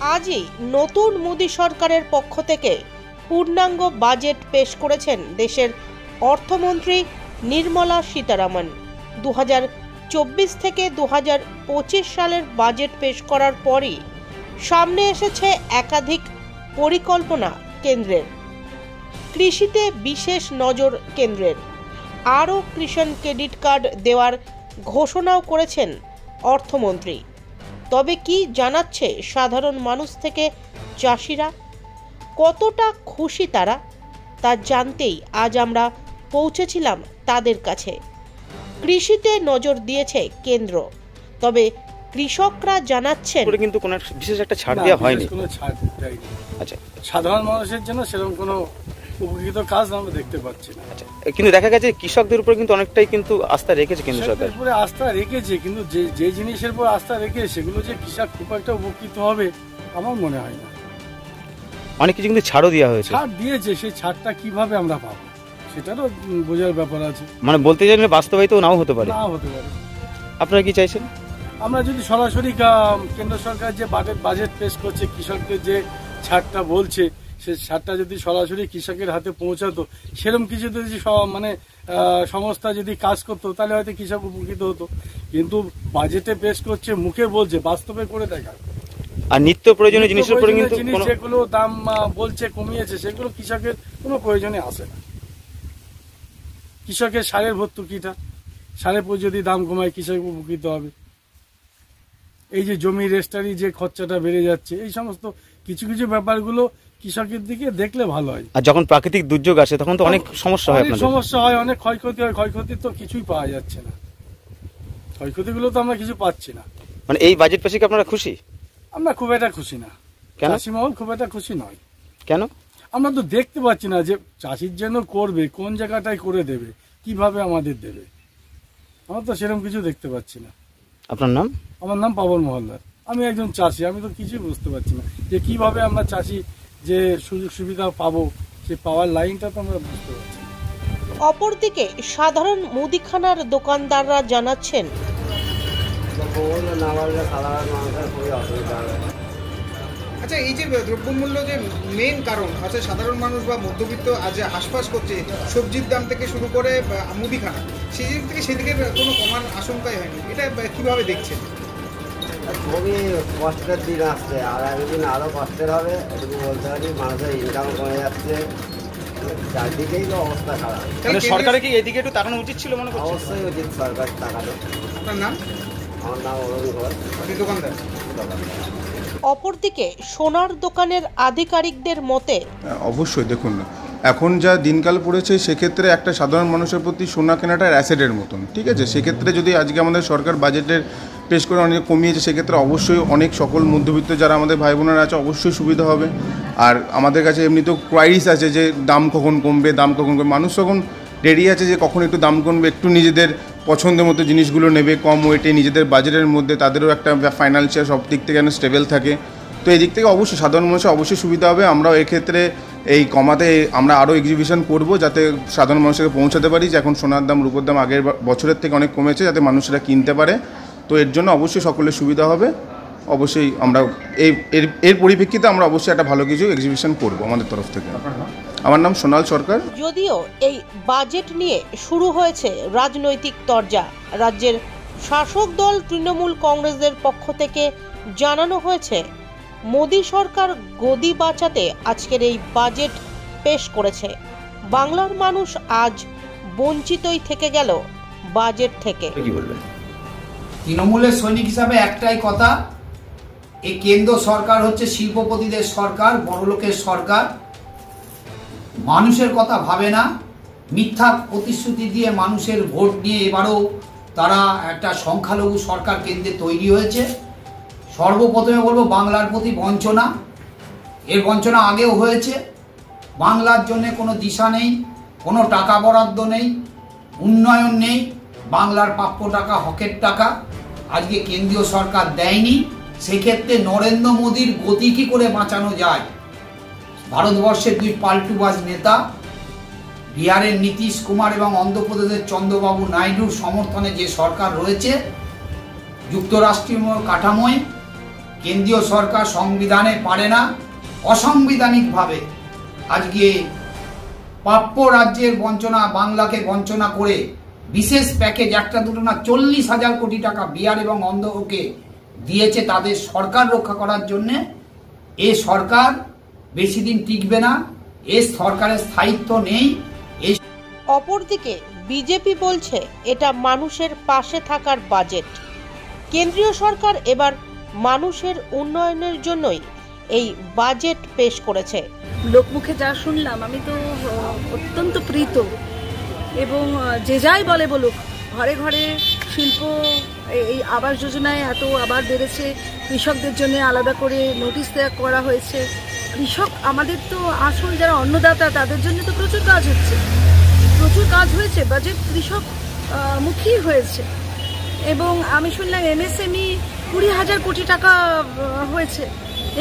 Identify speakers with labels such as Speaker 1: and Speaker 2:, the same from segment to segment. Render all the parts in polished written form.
Speaker 1: আজই নতুন মোদী সরকারের পক্ষ থেকে পূর্ণাঙ্গ বাজেট পেশ করেছেন দেশের অর্থমন্ত্রী নির্মলা সীতারামন। 2024 থেকে 2025 সালের বাজেট পেশ করার পরই সামনে এসেছে একাধিক পরিকল্পনা কেন্দ্রের। কৃষিতে বিশেষ নজর কেন্দ্রের, আরও কৃষক ক্রেডিট কার্ড দেওয়ার ঘোষণাও করেছেন অর্থমন্ত্রী। তবে কি জানাচ্ছে সাধারণ মানুষ থেকে চাষিরা, কতটা খুশি তারা, তা জানতেই আজ আমরা পৌঁছেছিলাম তাদের কাছে। কৃষিতে নজর দিয়েছে কেন্দ্র, তবে কৃষকরা জানাচ্ছেন
Speaker 2: কিন্তু কোনো বিশেষ একটা ছাড় দেওয়া হয়নি।
Speaker 3: কোনো ছাড় দেয়নি।
Speaker 2: আচ্ছা,
Speaker 3: সাধারণ মানুষের জন্য সেরকম কোনো উপকৃত কাজ আমরা দেখতে পাচ্ছি না।
Speaker 2: আচ্ছা, কিন্তু দেখা গেছে কৃষকদের উপর কিন্তু অনেকটাই কিন্তু আস্থা রেখেছে কেন্দ্র সরকার।
Speaker 3: উপরে আস্থা রেখেছে, কিন্তু যে জিনিসের উপর আস্থা রেখে সেগুলো যে কৃষক খুব একটা উপকৃত হবে আমার মনে হয় না।
Speaker 2: অনেক কিছু কিন্তু ছাড়ও দেওয়া হয়েছে।
Speaker 3: ছাড় দিয়েছে, সেই ছাড়টা কিভাবে আমরা পাবো সেটারও বোঝার ব্যাপার আছে।
Speaker 2: মানে বলতে চাইলে বাস্তবায়িত নাও হতে পারে।
Speaker 3: নাও হতে পারে।
Speaker 2: আপনারা কি চাইছেন?
Speaker 3: আমরা যদি সরাসরি কেন্দ্র সরকার যে বাজেট পেশ করছে, কৃষকদের যে ছাড়টা বলছে, সে ছাড়টা যদি সরাসরি কৃষকের হাতে পৌঁছাতো, সেরকম কিছু যদি মানে সংস্থা যদি কাজ করতো, তাহলে হয়তো কৃষক উপকৃত হতো। কিন্তু বাজেটে পেশ করছে, মুখে বলছে, বাস্তবে করে দেখা।
Speaker 2: আর নিত্য প্রয়োজনীয় জিনিসের উপরে কিন্তু
Speaker 3: যেগুলো দাম বলছে কমিয়েছে, সেগুলো কৃষকের কোনো প্রয়োজনে আসে না। কৃষকের সারের ভর্তুকিটা, সারের পর যদি দাম কমায় কৃষক উপকৃত হবে। এই যে জমি রেজিস্ট্রি যে খরচাটা বেড়ে যাচ্ছে, এই সমস্ত কিছু কিছু ব্যাপারগুলো কৃষকের দিকে দেখলে ভালো হয়।
Speaker 2: আর যখন প্রাকৃতিক দুর্যোগ আসে তখন তো অনেক সমস্যা হয়,
Speaker 3: অনেক ক্ষয়ক্ষতি হয়। ক্ষয়ক্ষতি তো কিছুই পাওয়া যাচ্ছে না, ক্ষয়ক্ষতিগুলো তো আমরা কিছু পাচ্ছি না।
Speaker 2: মানে এই বাজেট পেশে কি আপনারা খুশি?
Speaker 3: আমরা খুব একটা খুশি না।
Speaker 2: কেন?
Speaker 3: চাষি মহল খুব একটা খুশি নয়।
Speaker 2: কেন? আমরা
Speaker 3: তো দেখতে পাচ্ছি না যে চাষির জন্য করবে, কোন জায়গাটায় করে দেবে, কিভাবে আমাদের দেবে, আমরা তো সেরকম কিছু দেখতে পাচ্ছি না।
Speaker 2: আপনার নাম?
Speaker 3: আমার নাম পাবন মহলদার। আমি একজন চাষি, আমি তো কিছুই বুঝতে পারছি না যে কিভাবে আমরা চাষি যে সুযোগ সুবিধা পাবো, সেই পাওয়ার লাইনটা তো আমরা বুঝতে পারছি না।
Speaker 1: অপরদিকে সাধারণ মুদিখানার দোকানদাররা জানাচ্ছেন,
Speaker 4: আচ্ছা, এই যে দ্রব্যমূল্য যে মেইন কারণ, আচ্ছা সাধারণ মানুষ বা মধ্যবিত্ত আজ হাসপাস করছে, সবজির দাম থেকে শুরু করে মুদিখানা, সেই দিক থেকে সেদিকে কোনো কমার আশঙ্কাই হয়নি। এটা কিভাবে দেখছেন?
Speaker 5: খুবই কষ্টের দিন আসছে, আর একদিন আরও কষ্টের হবে, এটুকু বলতে পারি। মানুষের ইনকাম কমে যাচ্ছে, চারদিকেই তো অবস্থা খারাপ।
Speaker 2: সরকারের কি এদিকে একটু তাকানো উচিত ছিল মনে করছেন?
Speaker 5: অবশ্যই উচিত সরকার তাকানো।
Speaker 4: আপনার নাম?
Speaker 5: আমার নাম অরুণ ঘোষ।
Speaker 4: আপনি দোকানদার?
Speaker 1: অপরদিকে সোনার দোকানের আধিকারিকদের মতে,
Speaker 6: অবশ্যই দেখুন, এখন যা দিনকাল পড়েছে সেক্ষেত্রে একটা সাধারণ মানুষের প্রতি সোনা কেনাটা অ্যাসেটের মতন, ঠিক আছে। সেক্ষেত্রে যদি আজকে আমাদের সরকার বাজেটের পেশ করে অনেক কমিয়েছে, সেক্ষেত্রে অবশ্যই অনেক সকল মধ্যবিত্ত যারা আমাদের ভাই বোনেরা আছে অবশ্যই সুবিধা হবে। আর আমাদের কাছে এমনিতেও কোয়ারিজ আছে যে দাম কখন কমবে, দাম কখন কমবে। মানুষ তখন রেডি আছে যে কখন একটু দাম কমবে, একটু নিজেদের পছন্দের মতো জিনিসগুলো নেবে কম ওয়েটে, নিজেদের বাজেটের মধ্যে, তাদেরও একটা ফাইন্যান্সিয়াল সব দিক থেকে যেন স্টেবল থাকে। তো এই দিক থেকে অবশ্যই সাধারণ মানুষের অবশ্যই সুবিধা হবে। আমরাও এক্ষেত্রে এই কমাতে আমরা আরও এক্সিবিশন করব, যাতে সাধারণ মানুষকে পৌঁছাতে পারি যে এখন সোনার দাম, রূপোর দাম আগের বছরের থেকে অনেক কমেছে, যাতে মানুষরা কিনতে পারে। তো এর জন্য অবশ্যই সকলের সুবিধা হবে। অবশ্যই আমরা এর পরিপ্রেক্ষিতে আমরা অবশ্যই একটা ভালো কিছু এক্সিবিশন করব আমাদের তরফ থেকে। আমার নাম সোনাল সরকার।
Speaker 1: যদিও এই বাজেট নিয়ে শুরু হয়েছে রাজনৈতিক তরজা, রাজ্যের শাসক দল তৃণমূল কংগ্রেসের পক্ষ থেকে জানানো হয়েছে মোদী সরকার গদি বাঁচাতে আজকের এই বাজেট পেশ করেছে। বাংলার মানুষ আজ বঞ্চিতই থেকে গেল বাজেট থেকে।
Speaker 2: কি বলবেন?
Speaker 7: তৃণমূলের সৈনিক হিসাবে একটাই কথা, এই কেন্দ্র সরকার হচ্ছে শিল্পপতিদের সরকার, বড়লোকের সরকার। মানুষের কথা ভাবে না, মিথ্যা প্রতিশ্রুতি দিয়ে মানুষের ভোট নিয়ে এবারও তারা একটা সংখ্যালঘু সরকার কেন্দ্রে তৈরি হয়েছে। সর্বপ্রথমে বলবো, বাংলার প্রতি বঞ্চনা। এর বঞ্চনা আগেও হয়েছে। বাংলার জন্য কোনো দিশা নেই, কোনো টাকা বরাদ্দ নেই, উন্নয়ন নেই। বাংলার প্রাপ্য টাকা, হকের টাকা আজকে কেন্দ্রীয় সরকার দেয়নি। সেক্ষেত্রে নরেন্দ্র মোদীর গতি কী করে বাঁচানো যায়? ভারতবর্ষের দুই পাল্টুবাজ নেতা, বিহারের নীতিশ কুমার এবং অন্ধ্রপ্রদেশের চন্দ্রবাবু নাইডুর সমর্থনে যে সরকার রয়েছে, যুক্তরাষ্ট্রীয় কাঠামোয় কেন্দ্রীয় সরকার সংবিধানে পারে না, অসাংবিধানিকভাবে আজকে প্রাপ্য রাজ্যের বঞ্চনা, বাংলাকে বঞ্চনা করে বিশেষ প্যাকেজ একটা দুটো না 40,000 কোটি টাকা বিহার এবং অন্ধ্রকে দিয়েছে তাদের সরকার রক্ষা করার জন্যে। এ সরকার বেশি দিন টিকবে না, এ সরকারের স্থায়িত্ব নেই।
Speaker 1: অপরদিকে বিজেপি বলছে এটা মানুষের পাশে থাকার বাজেট। কেন্দ্রীয় সরকার এবার মানুষের উন্নয়নের জন্যই এই বাজেট পেশ করেছে।
Speaker 8: লোকমুখে যা শুনলাম আমি তো অত্যন্ত প্রীত, এবং যে যাই বলে বলুক, ঘরে ঘরে শিল্প, এই আবাস যোজনায় এত আবার বেড়েছে, কৃষকদের জন্য আলাদা করে নোটিশ দেওয়া করা হয়েছে। কৃষক আমাদের তো আসল যারা অন্নদাতা, তাদের জন্য তো প্রচুর কাজ হচ্ছে, প্রচুর কাজ হয়েছে, বাজেট কৃষক মুখী হয়েছে। এবং আমি শুনলাম এমএসএমই 20,000 কোটি টাকা হয়েছে।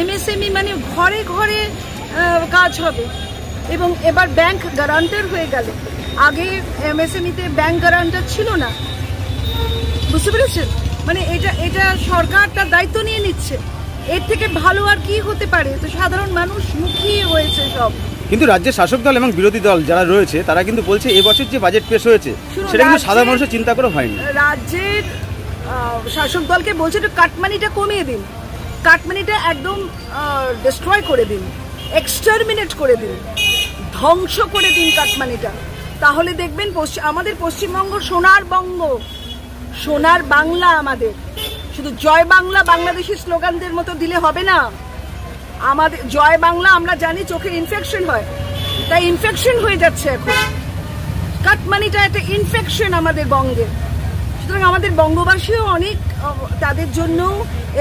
Speaker 8: এমএসএমই মানে ঘরে ঘরে কাজ হবে, এবং এবার ব্যাংক গ্যারান্টার হয়ে গেল। আগে এমএসএমইতে ব্যাংক গ্যারান্টার ছিল না, বুঝতে পেরেছেন? মানে এটা সরকার তার দায়িত্ব নিয়ে নিচ্ছে। এর থেকে ভালো আর কি হতে পারে? তো সাধারণ মানুষ মুখী হয়েছে সব।
Speaker 2: কিন্তু রাজ্যের শাসক দল এবং বিরোধী দল যারা রয়েছে তারা কিন্তু বলছে এবছর যে বাজেট পেশ হয়েছে সেটা কিন্তু সাধারণ মানুষের চিন্তা করে হয়নি।
Speaker 8: রাজ্যের শাসক দলকে বলছে একটু কাটমানিটা কমিয়ে দিন, কাটমানিটা একদম ডিস্ট্রয় করে দিন, এক্সটারমিনেট করে দিন, ধ্বংস করে দিন কাটমানিটা। তাহলে দেখবেন আমাদের পশ্চিমবঙ্গ সোনার বঙ্গ, সোনার বাংলা আমাদের। শুধু জয় বাংলা বাংলাদেশি স্লোগানদের মতো দিলে হবে না। আমাদের জয় বাংলা আমরা জানি চোখের ইনফেকশন হয়, তাই ইনফেকশন হয়ে যাচ্ছে এখন। কাটমানিটা একটা ইনফেকশন আমাদের বঙ্গের। সুতরাং আমাদের বঙ্গবাসীও অনেক, তাদের জন্য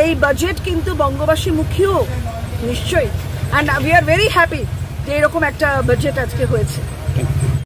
Speaker 8: এই বাজেট কিন্তু বঙ্গবাসী মুখীও নিশ্চয়ই। And we are very happy যে এরকম একটা বাজেট আজকে হয়েছে।